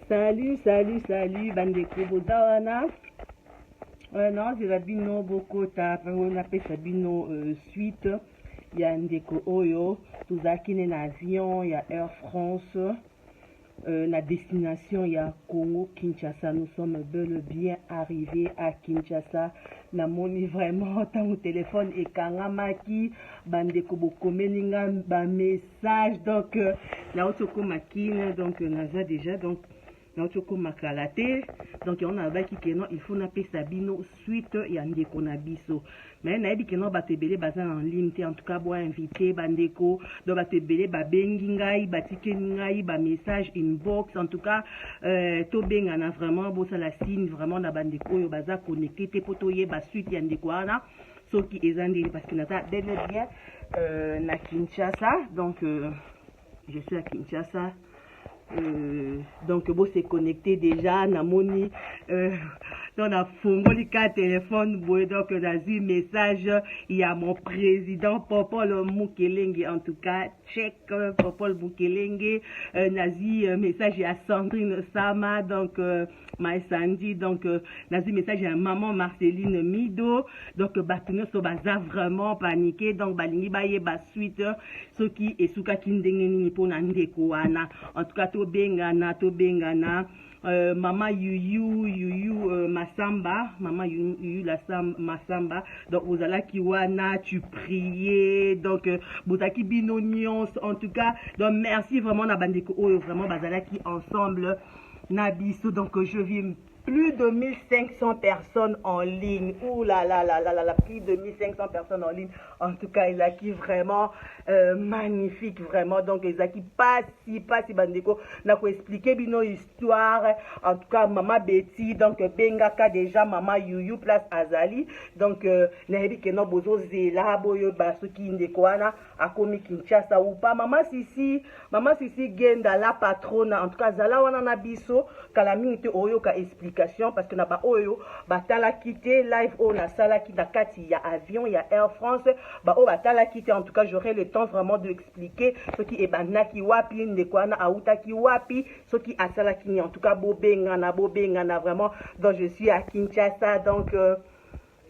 Salut, bandeko bozawana. Non, c'est la bino bokota, on appelle ça bino suite. Il y a ndeko oyo, tout ça qui est en avion, il y a Air France. La destination, il y a Congo, Kinshasa. Nous sommes bel et bien arrivés à Kinshasa. Namoni vraiment tant au téléphone et kangamaki bandeko bokomelinga ba message donc na otoko makine donc naza déjà donc na otoko makalate donc on a baki que non il faut na pesa bino suite ya ndeko na biso mais na yebi que non batebele baza en ligne te en tout cas bo invité bandeko donc batebele ba bengi ngai batike ngai ba message inbox en tout cas to benga na vraiment bo ça la signe vraiment na bandeko yo baza connecté te poto ye ba suite ya ndeko wana soki ezandeli parce que nata bel et bien na Kinshasa donc je suis à Kinshasa donc bon c'est connecté déjà namoni dans la fongolika téléphone donc dans un message il y a mon président Popol Mukelenge en tout cas check Popol Mukelenge nazi message il y a Sandrine Sama donc my Sandy donc nazi message il y a maman Marceline Mido donc batuno so baza vraiment paniqué donc balingi baye ba suite ce qui est suka kindenge nini pona ndeko wana en tout cas to bengana Mama Yuyu Masamba, Mama Yuyu Masamba, donc vous allez kiwana, tu priais, donc Boutaki Binonions, en tout cas, donc merci vraiment na bandeko vraiment bazalaki ensemble Nabiso, donc je vis plus de 1500 personnes en ligne. Ouh là là là là là, plus de 1500 personnes en ligne. En tout cas, il a qui vraiment magnifique, vraiment. Donc, il a qui pas si bandeko. N'a pas expliqué bino histoire. En tout cas, Maman Betty, donc Bengaka déjà, Maman Yuyu place Azali. Donc, n'abi que non bozo zela boyo basuki ndekwana akomi Kinshasa ou pas. Maman Sisi genda la patronne. En tout cas, zala wana na biso kalamite oyo ka explique. Parce que na ba oyo batala quitté live on a sala qui nakati il y a avion il y a Air France ba o batala quitté en tout cas j'aurai le temps vraiment de expliquer ce qui est banaki wapi ndekwana auta ki wapi ce qui a sala qui en tout cas bobenga na vraiment donc je suis à Kinshasa donc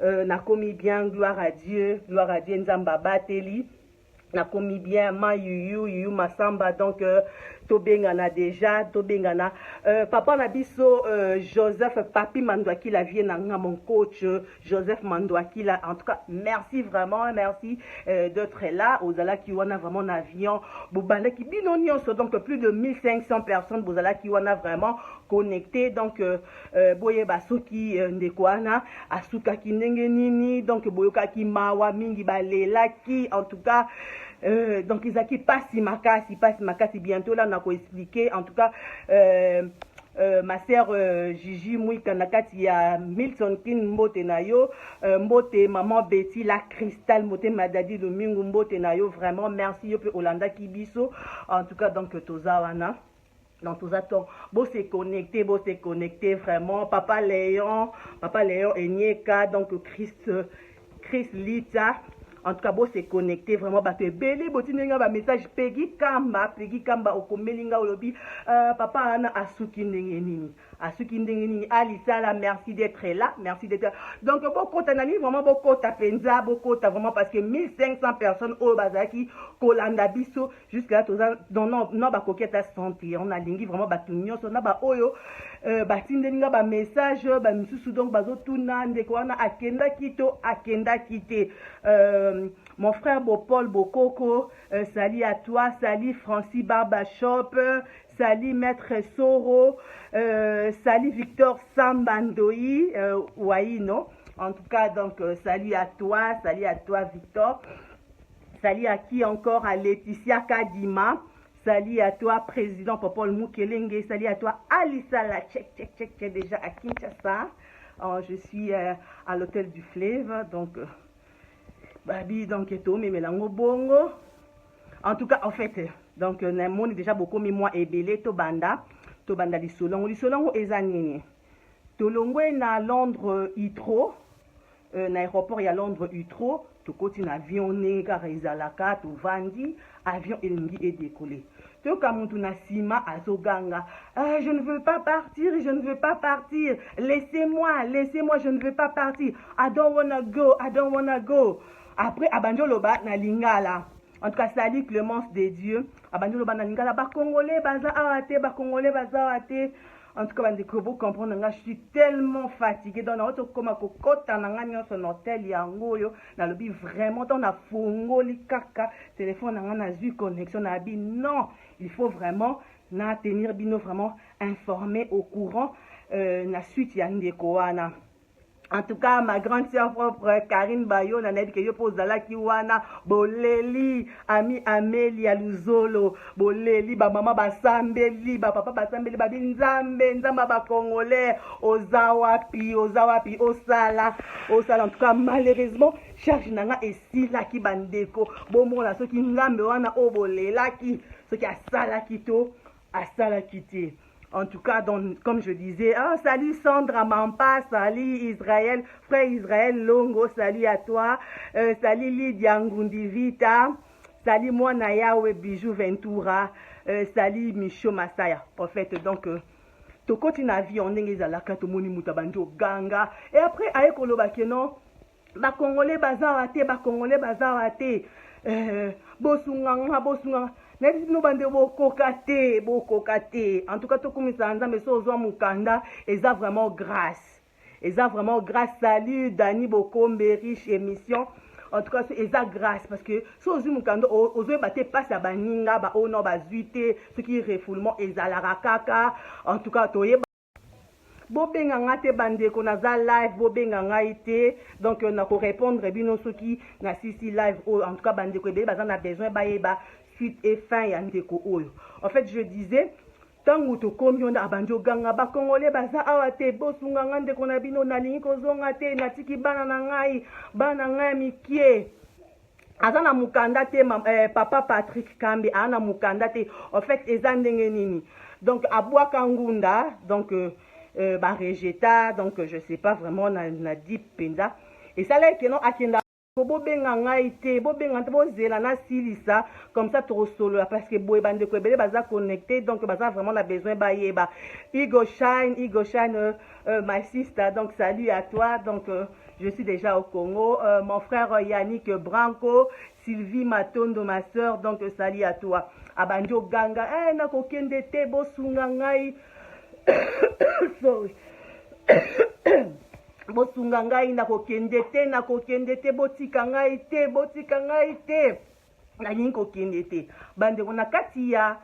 na komi bien gloire à Dieu nzamba bateli na komi bien ma yuyu masamba donc tobengana déjà tobengana papa na biso Joseph Papi Mandwaki la vie na mon coach Joseph Mandwaki là en tout cas merci vraiment merci d'être là ozala ki wana vraiment en avion bobala ki binonion donc plus de 1500 personnes bozala ki wana vraiment connecté donc boye basoki ndekwana asuka ki ndenge nini donc boyoka ki mawa mingi balela ki en tout cas donc ils qui passe makasi bientôt là on a expliqué en tout cas ma sœur Gigi Mouika nakati ya Milton Kin mbote na yo mbote maman Betty la Cristal mbote madadi Domingo mbote na yo vraiment merci yo pe Olanda Kibiso en tout cas donc tozawana donc tous attends bon c'est connecté vraiment papa Léon Enyeka donc Chris Lita en tout cas bon c'est connecté vraiment bah tu belé botinenga ba message Peggy Kamba okomelinga olobi papa ana asuki ndenge nini Alisala merci d'être là donc beaucoup tanani vraiment beaucoup tapenza vraiment parce que 1500 personnes au bazaki kolanda biso jusqu'à là non ba koketa santé on a lingi vraiment ba tunyo so na ba oyo batindelinga ba message ba misusu donc bazotuna ndeko wana akenda kite mon frère Bopol Bokoko salut à toi salut Francis Barbashop salut Maître Soro salut Victor Sambandoi Waino en tout cas donc salut à toi Victor salut à qui encore à Laetitia Kadima salut à toi président Popol Mukelenge salut à toi Alissa la check déjà à Kinshasa je suis à l'hôtel du Fleuve donc babi donc mais melango bongo en tout cas en fait donc on est déjà beaucoup mais moi ebele to banda lisolongo ezanini tolongwe na Londres Heathrow na aéroport ya Londres Heathrow to koti na avion neka rezalaka to vandi avion elingi e décoller Toka muntu na sima azoganga. Ah, je ne veux pas partir, je ne veux pas partir. Laissez-moi, laissez-moi, je ne veux pas partir. I don't wanna go, I don't wanna go. Après, abanjo loba na lingala. En tout cas, salut Clémence de Dieu. Abanjo loba na lingala. Ba Congolais, baza awate, ba Congolais, baza awate. En tout cas, vous comprenez, je suis tellement fatiguée. Donc, on comme kokota nanga son hôtel yango yo na lobi vraiment on a fongoli kaka téléphone nanga na vu connexion na bi non, il faut vraiment na tenir bino vraiment informé au courant na suite ya ndeko wana. En tout cas, ma grande sœur propre Karine Bayo, na nedi ke yo pozala ki wana, boleli, ami Amelia Luzolo, boleli, ba mama basambeli, ba papa basambeli, ba binzambe, nzamba ba Congolais, ozawapi, osala. En tout cas, malheureusement, charge nanga esila ki bandeko, bomona soki ngambe wana obolela ki, soki asala kito, asala kiti. En tout cas, donc, comme je disais, salut Sandra Mampa, salut Israël, frère Israël Longo, salut à toi, salut Lydia Ngundivita, salut moi Nayawe Bijou Ventura, salut Micho Masaya, prophète. Donc, to continue à vie, on est les alaka, to moni mutabanjo ganga. Et après, aye koloba kenon, ba Congolais bazawate, ba Congolais bazawate, bosunganga. Nous bande bokokate. En tout cas, tout comme ça, mais so zo mukanda, eza vraiment grâce. Salut Dani Bokombe, riche émission. En tout cas, eza grâce parce que so zo mukanda ozo bate passe à baninga ba ono ba zuite, ce qui refoulement eza la rakaka. En tout cas, toye bobenga ngate bandeko naza live bobenga ngaite donc na ko répondre bino soki na sisi live en tout cas bandeko be bazana besoin bayeba suite et fin ya ndeko oyo. En fait, je disais tango to komi on abanjo ganga ba Congolais baza awate bosunga ngande kona bino na lingi kozonga te na tiki bana ngai mikie. Azana mukanda te papa Patrick Kambi ana mukanda te. En fait, ezandenge nini. Donc abwa kangunda donc ba rejeta donc je sais pas vraiment na deep penda. Et ça là que non akenda bobenga ngaite bobenga bozela na silisa comme ça trop solo parce que boy bande ko ebele baza connecté donc baza vraiment na besoin bayeba Igo Shine my sister donc salut à toi donc je suis déjà au Congo mon frère Yannick Branco Sylvie Matondo ma soeur donc salut à toi abanjo ganga na kokende te bosunga ngai sorry bosunga ngai na kokende te botika ngai te na nini kokende te bandeko na kati ya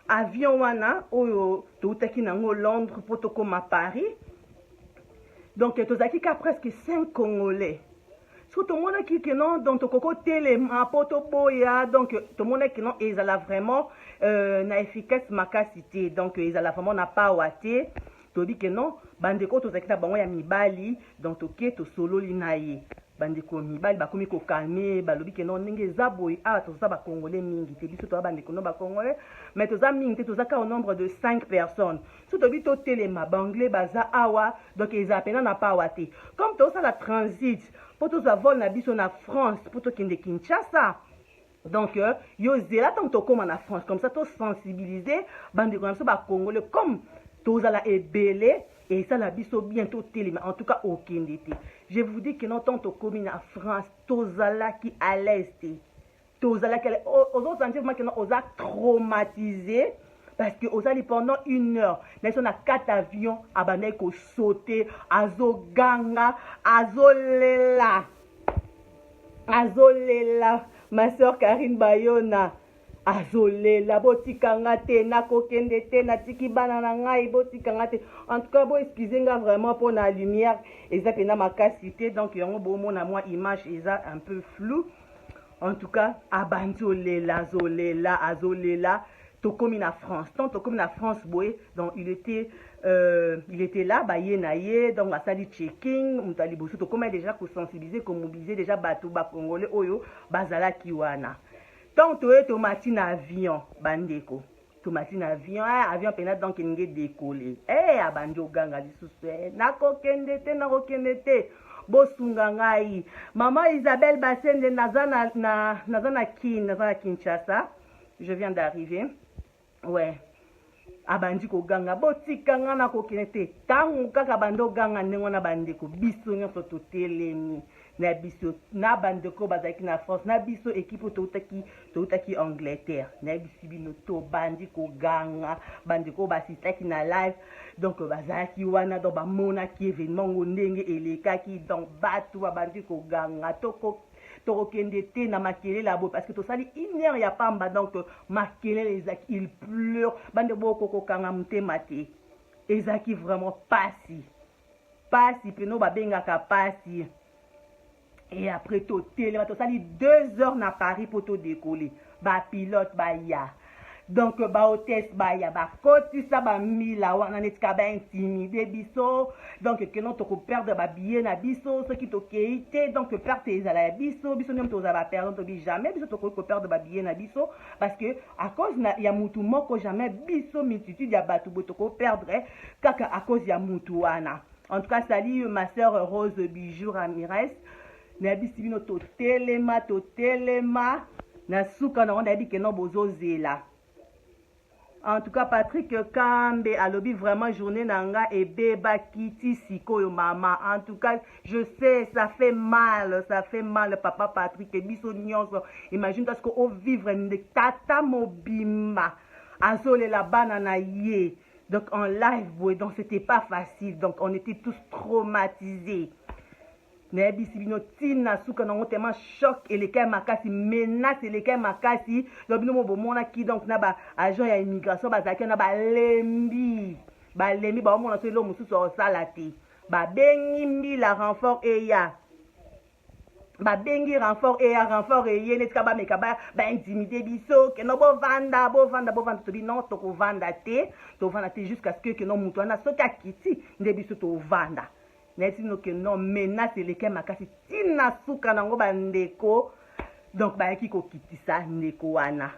avion wana oyo toutaki nango Londres po tokoma Paris donc tozalaki ka presque 5 Congolais so tomonaki ke non donc tokoko telema po toboya donc tomonaki non ezala vraiment na efficace makasi te donc ezala vraiment na pawa te tobi ke non bandeko tozalaki na bango ya mibali donc toke tosololi na ye bandeko mibali bakomi kokalme balobi ke non ndenge eza boye awa toza bakongolais mingi te biso toza bandeko no bakongolais mais toza mingi te tozaka au nombre de 5 personnes so tobi totelema banglais baza awa donc eza pena na pawa te comme tozosala transit po tozwa vol na biso na France po tokende Kinshasa. Donc, yo zela tant tokoma na France comme ça to sensibiliser bandeko na biso bakongolais comme tozala ebele et ça la biso bientôt télé mais en tout cas au Kendete. Je vous dis que non tant au commune en France tozala qui à l'est tozala qui aux autres sentir que non osa traumatisé parce que osali pendant 1 heure mais on a 4 avions abandé ko sauter azo ganga azolela ma soeur Karine Bayona azolela botikanga te nakokende te natiki bana na ngai botikanga te en tout cas bo excusez nga vraiment pour la lumière eza pena makasi te donc yango bomona moi image eza un peu flou en tout cas abanzolela azolela tokomi na France tant tokomi na France boye donc il était là baye na ye donc asali checking mutali bosu tokomi déjà ko sensibiliser ko mobiliser déjà bato ba congolais oyo bazala kiwana. Donc, tu es tomati na avion, bandeko. Tomati na avion, avion pena donc il nge décoller. Abanjo ganga lisusu, nakokende te. Bosunga ngai. Maman Isabelle Bassende nazana Kinshasa. Je viens d'arriver. ouais abandi ko ganga botika ngana ko kinete tangu kaka bando ganga ndenge na bandeko biso nyonso totelemi na biso na bandeko bazaki na France na biso équipe toutaki Angleterre na biso bino to bandi ko ganga bandeko basitaki na live donc bazaki wana donc bamonaki événement ngo ndenge elekaki donc batu babandi ko ganga tokokende te na makele labo parce que tosali une heure ya pamba donc makele ezaki il pleure bande boko kokanga mutema te ezaki vraiment pasi peno babengaka pasi et après totelema tosali 2 heures na Paris pour to décoller ba pilote ba ya donc ba hôtesse ba ya ba kotisa ba mila wana netika ba intimidé biso donc que non to ko perdre ba billet na biso ce qui to keité donc perdre ezala ya biso nem to za ba perdre to bi jamais biso to ko perdre ba billet na biso parce que à cause na ya mutu moko jamais biso multitude ya batu bo to ko perdre kaka à cause ya mutu wana. En tout cas salut ma sœur Rose Bijou Ramirez na bisi bino to telema na suka na onda bi que non bozo zela. En tout cas, Patrick Kambe a lobby vraiment journée nanga et beba kiti siko yo maman. En tout cas, je sais, ça fait mal, papa Patrick et biso nyonso. Imagine parce qu'on vivre de tata mobima. Azole la banana ye. Donc en live, ouais, donc c'était pas facile. Donc on était tous traumatisés. Nebi sibino tina suka na tellement choc et les cas makasi menace et les cas makasi lobino mo bomona ki donc na ba agent ya immigration ba zaki na ba lembi ba mona so lo mususu o salati ba bengi mbi la renfort et ya ba bengi renfort et ye netka ba meka ba intimider biso que no bo vanda to bi non to ko vanda te jusqu'à ce que no mutu na soka kiti ndebiso to vanda. Nesino que non menace les cas makasi tina suka nango bandeko donc bayaki ko kitisa ndeko wana.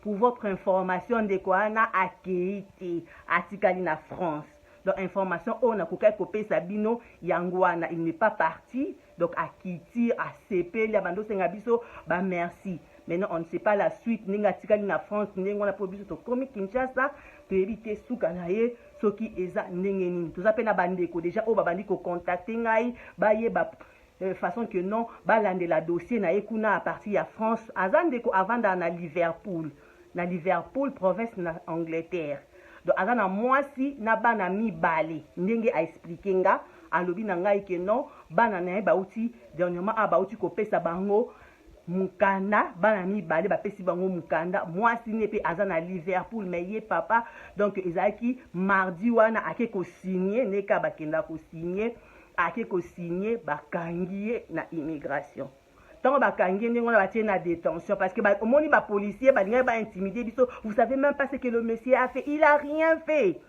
Pour votre information ndeko wana akeiti atikali na France. Donc information on a kokai kopé sabino yangwana il n'est pas parti donc akiti acp ya bando senga biso ba merci. Maintenant on ne sait pas la suite ninga tikali na France ninga po biso to komi Kinshasa to éviter suka na ye soki eza ndenge nini tozapena bandeko déjà o babandi ko contacter ngai baye ba façon que non balande la dossier na ekuna à partir ya France azandeko avant na Liverpool province na Angleterre donc azana mwasi na bana mibale ndenge a expliquer nga alobi na ngai que non bana na bauti dernièrement bauti ko pesa bango mukanda bana mibale bapesi bango mukanda mwasi ne pe aza na Liverpool mais ye papa donc ezaki mardi wana ake ko signer neka bakenda ko signer ake ko signer bakangie na immigration tant bakangie ndenge wana batie na détention parce que au moni ba policier balinga ba intimider biso vous savez même pas ce que le monsieur a fait il a rien fait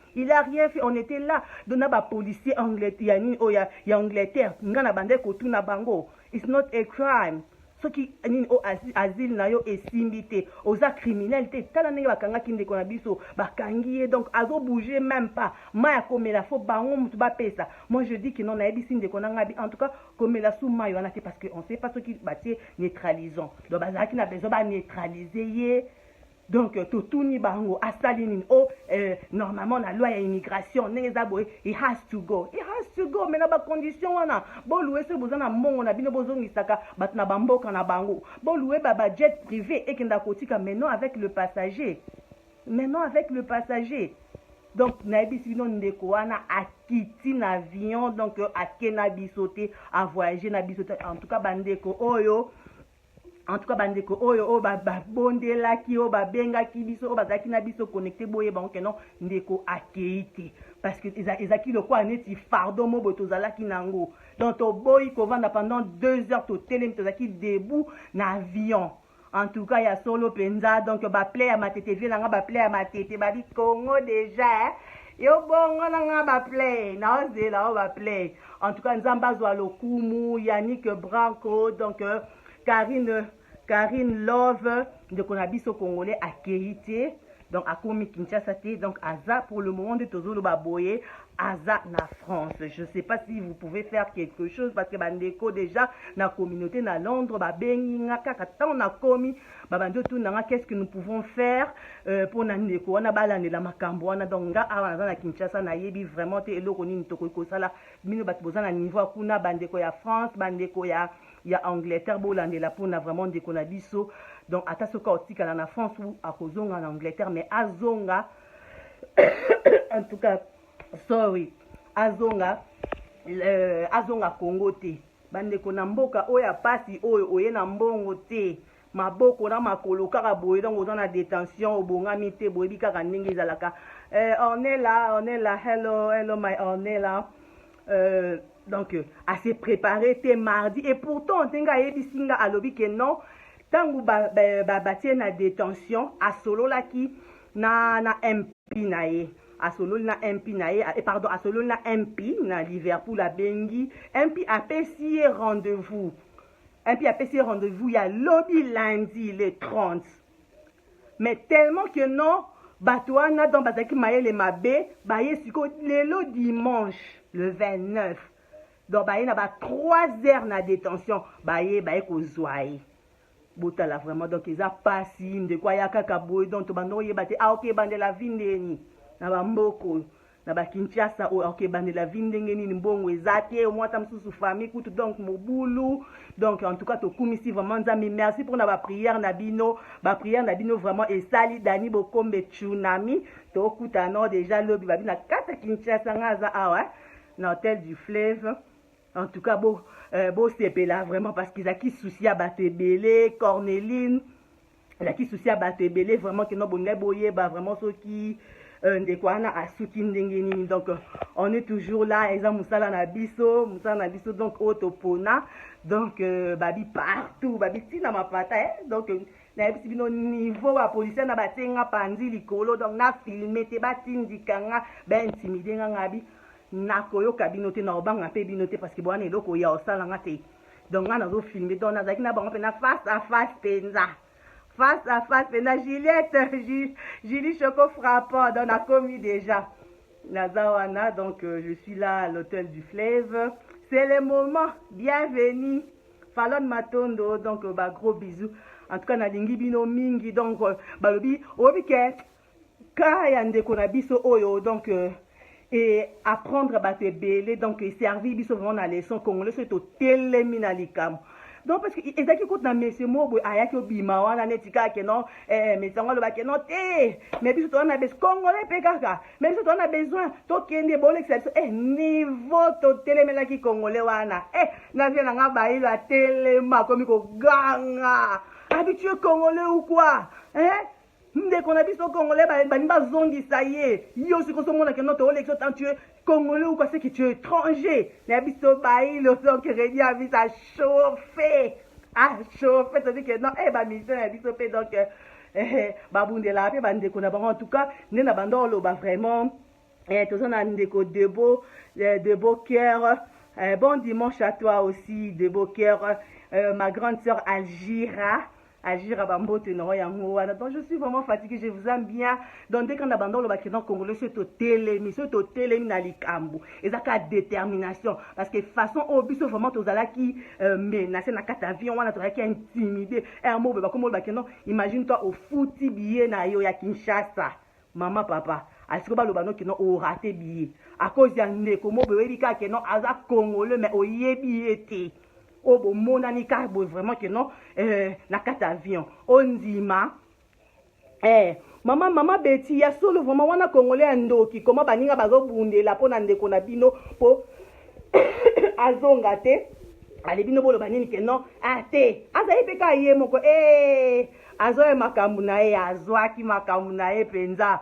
on était là dona ba policier Angleterre yani o ya Angleterre ngana bande ko tuna bango it's not a crime ce qui ni o asile na yo esimbi te oza criminel te tala ndenge bakangaki ndeko na biso bakangi ye donc azo bouger même pas maya komela fo bango mutu bapesa. Moi je dis que non na yebisi ndeko na ngabi en tout cas komela sous mayo wana te parce que on sait pas ce qui batie neutralisant donc bazaki na besoin ba neutraliser ye donc totuni bango asali nini normalement la loi ya immigration ndenge za boye it has to go mais na ba condition wana boluwe se bozana mbongo na bino bozongisaka bat na bamboka na bango boluwe ba jet privé ekenda kotika maintenant avec le passager donc na ebisi bino ndeko wana akiti na avion donc akena bisote a voyager na bisote en tout cas bandeko oyo babondelaki oyo babengaki biso oyo bazalaki na biso connecté boye bango keno ndeko akeite parce que ezalaki lokola neti fardeau mo boye tozalaki nango donc toboyi kovanda pendant 2 heures totelemi tozalaki debout na avion. En tout cas ya solo penza donc baple ya matete vie nanga baple ya matete babi Congo déjà yo bongo nanga baple na ozela o baple. En tout cas nzamba azwa lokumu Yannick Branco donc Karine Love de Konabiso Congolais à Kéité. donc akomi Kinshasa te, donc aza pour le moment de tozolo baboye aza na France. Je sais pas si vous pouvez faire quelque chose parce que bandeko déjà na communauté na Londres babengi nga kaka tant na komi babando tout nanga qu'est-ce que nous pouvons faire pour na ndeko wana balandela makambo wana, donc nga awa na Kinshasa na yebi vraiment te eloko nini toko sala bino bato boza na niveau kuna bandeko ya France bandeko ya Angleterre bolandela pona vraiment ndeko na biso, donc ata soka otikala na France ou akozonga na Angleterre mais azonga en tout cas sorry azonga Congo te bandeko na mboka oya pasi oyo oye na mbongo te maboko na makolo kaka boye, donc oza na détention obongami te boyebi kaka ndenge ezalaka. On est là, hello my on est là. Donc à se préparer te mardi et pourtant tenga yebisi nga alobi ke non tangu batie na détention asololaki na MP na ye asololi na MP na ye pardon asololi na MP na Liverpool abengi MP apesi ye rendez-vous il y a lobby lundi le 30 mais tellement que non bato wana donc bazaki mayele mabe baye siko lelo dimanche le 29 donc baye na ba 3 heures na détention baye kozwa ye botala vraiment, donc eza pasi ndeko aya kaka boye donc to bando yeba te ok bandela vindeni na bamboko na ba Kinshasa ok bandela vindenge nini mbongo eza te mwata msusu famille kutu donc mobulu, donc en tout cas to kumisi vraiment nzambi merci pour na ba prière na bino vraiment esali Dani Bokombe tsunami to kuta no déjà lobi babi na kata Kinshasa ngaza awa na hôtel du Fleuve. En tout cas beau sepela vraiment parce qu'ils a qui souci à Batebele Corneline il a qui souci à Batebele vraiment que no bonne boye ba vraiment ceux qui ndekwana asuki ndengeni, donc on est toujours là eza musala na biso donc otopona donc babi partout babi tina mapata donc na yebisi bino niveau ba policier na batenga pandi likolo, donc na filmer te batindikanga ba intimider nga ngabi nakoyoka bino te na obanga pe bino te parce que bwana eloko ya osalanga te, donc nga nazo filmer donc nazaki na bango pe na face à face penza Julie Choco frappant donc na commis déjà nazawana, donc je suis là à l'hôtel du Fleuve, c'est le moment, bienvenue Fallon Matondo, donc gros bisous en tout cas na lingi bino mingi, donc balobi obi ke ka ya ndeko na biso oyo donc et apprendre à battre belé, donc servir biso vraiment na leçon congolais c'est au télémina likam, donc parce que ezaki ko na monsieur mobo ayaki obima wana netika ke non mais sango lo ba ke non te mais biso to na bes congolais pe kaka mais biso to na besoin to kende bole niveau to télémina ki congolais wana na vient nga ba ilo a téléma comme ko ganga habitué congolais ou quoi ndeko na biso congolais bani bazongisa ye yo sikosomona ke notre élection tant tu es congolais ou quoi c'est que tu es étranger na biso bailo donc redi a vu ça chauffer ça dit que non ba mission na biso pe donc babundela pe bandeko na bango en tout cas ne na bandolo ba vraiment tozona ndeko de beau cœur, bon dimanche à toi aussi de beau cœur, ma grande sœur Agira Bambote no yango wana, donc je suis vraiment fatiguée, je vous aime bien, donc dès qu'on abandonne le bakina congolais c'est au télé na likambu ezaka détermination parce que façon au biso vraiment tozala qui menacer na kata avion wana tozala qui intimider mo ba comme le bakina, imagine toi au fouti billet na yo ya Kinshasa maman papa asiko ba lobano kino o raté billet à cause ya ndeko mo bewebi ka keno aza congolais mais o yebi ete o bo monani ka bo vraiment que non na kata avion ondima mama Betty ya solo vraiment wana congolais ndoki comment baninga bazo bundela pona ndeko na bino po azonga te ale bino bolo banini que non ate aza ipeka ye moko azo e makambu na ye azwaki makambu na ye penza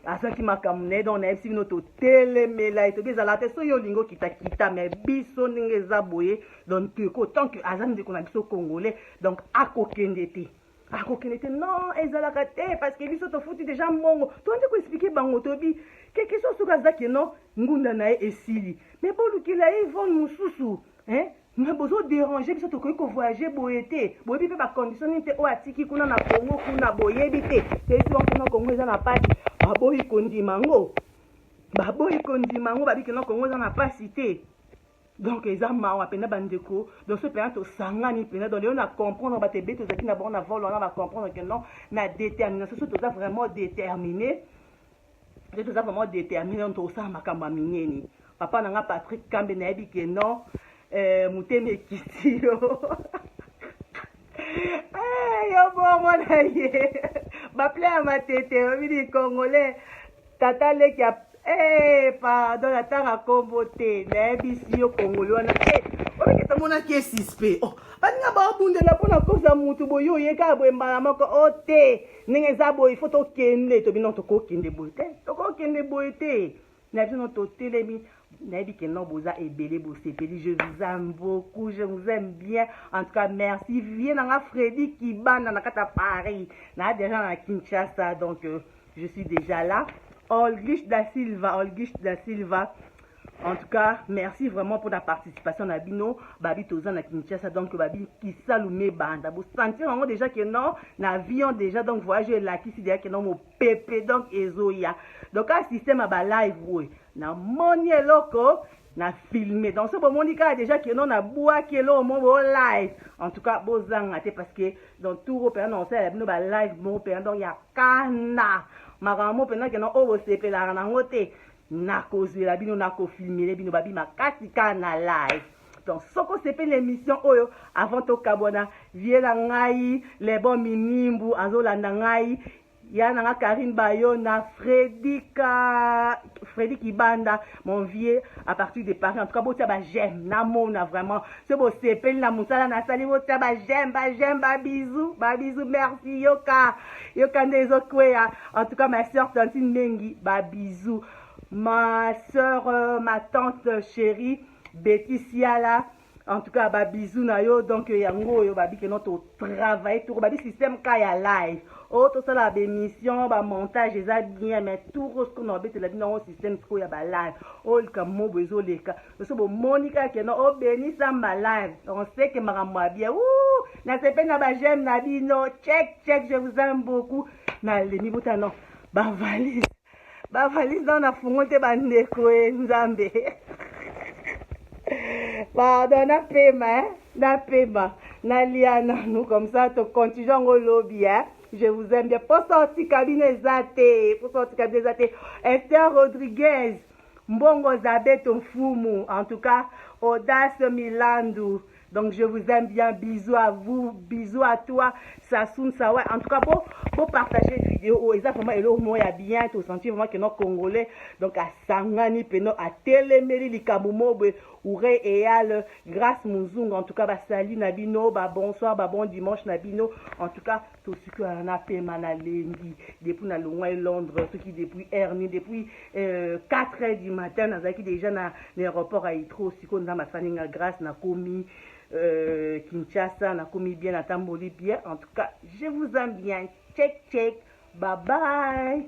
asaki makambu na ye donc na yebisi bino totelemela etobi ezala te so yo olingi okita mais biso ndenge eza boye donc tant que aza ndeko na biso congolais donc akokende te non ezalaka te parce que biso tofuti déjà mbongo tondi koexplike bango tobi quelque chose soki azaki non ngunda na ye esili mais bolukila ye ivone mosusu mais bozo déranger biso to ko voyager boyete boyebi pe ba condition te o atiki kuna na Congo kuna boyebi te te si on kuna Congo eza na pasi baboyi kondimango babi kena Congo eza na pasi te donc eza mawa pena bandeko donc ce pena to sangani pena donc on a comprendre ba te beto zaki na bon na vol on va comprendre que non na détermination so to za vraiment déterminé on to sa makamba mineni papa nanga Patrick Kambe na yebi que non muteme ekiti yo yo bongo na ye baple ya matete obili congolais tata leki ya pardon natanga kombo te nayebisi yo congolais wana obiki tomonaki esispe baninga babundela mpona koza mutu boye oyeka boye mbala moko o te ndenge eza boye ifo tokende tobino tokokende boye te na biso no totelemi nayebi que non boza ebele bosepeli je vous aime beaucoup, je vous aime bien en tout cas merci vie nanga Freddy Kibanda na kata Paris na déjà na Kinshasa donc je suis déjà là Olgish da Silva en tout cas merci vraiment pour la participation na bino babi toza na Kinshasa donc babi kisalume banda bo sentir vraiment déjà que non na avion déjà donc voyage là qui si déjà que non mo pépé donc ezoya donc un système à ba live oui na moni eloko na filmé donc ce bon monika déjà que non na bois que lo mo live en tout cas bozanga te parce que dans tout européen on sait no ba live mo européen donc ya kana makambo pena que non o bo sepela na ngote na kozela bino na ko filmer bino babi makati kana live donc soko sepe l'émission oyo avant to kabona viela ngai les bons minimbu azolanda ngai ya nanga Karine Bayo na Freddy Kibanda mon vieux à partir de Paris en tout cas botia ba j'aime na mona vraiment c'est beau sepeli na musala na sali botia ba j'aime ba bisous merci yoka ndezo kwea en tout cas ma sœur Tantine Mengi ba bisous ma sœur ma tante chérie Betty Siala en tout cas ba bisous na yo donc yango yo babi que notre travail tout babi système kaya live tout ça la émission ba montage eza bien mais tout ce qu'on a bête la dans système trop ya ba live le kamo bezo leka so bo monika que non béni samba live on sait que makambo bien na sepe na ba j'aime na bino check je vous aime beaucoup na le niveau non ba valise dans na fungote ba ndeko nzambe pardon na pema na liana nous comme ça to continuons au lobby je vous aime bien pour sortir cabinet zate Esther Rodriguez Mbongo Zabeto Fumu en tout cas Audace Milandu donc je vous aime bien bisous à vous bisous à toi Sassoun Sawa en tout cas pour partager cette vidéo exactement et là moi il y a bien tout sentir vraiment que nos Congolais donc à Sangani peno à Téléméri likamumo Ouré Eyal grâce Muzung en tout cas ba sali nabino ba bonsoir ba bon dimanche nabino en tout cas tout ce que on a fait manalengi depuis na loin Londres ceux qui depuis Ernie depuis 4h du matin nazaki déjà na l'aéroport à Itro siko na masaninga grâce na komi Kinshasa na komi bien na tamboli bien en tout cas je vous aime bien check bye bye.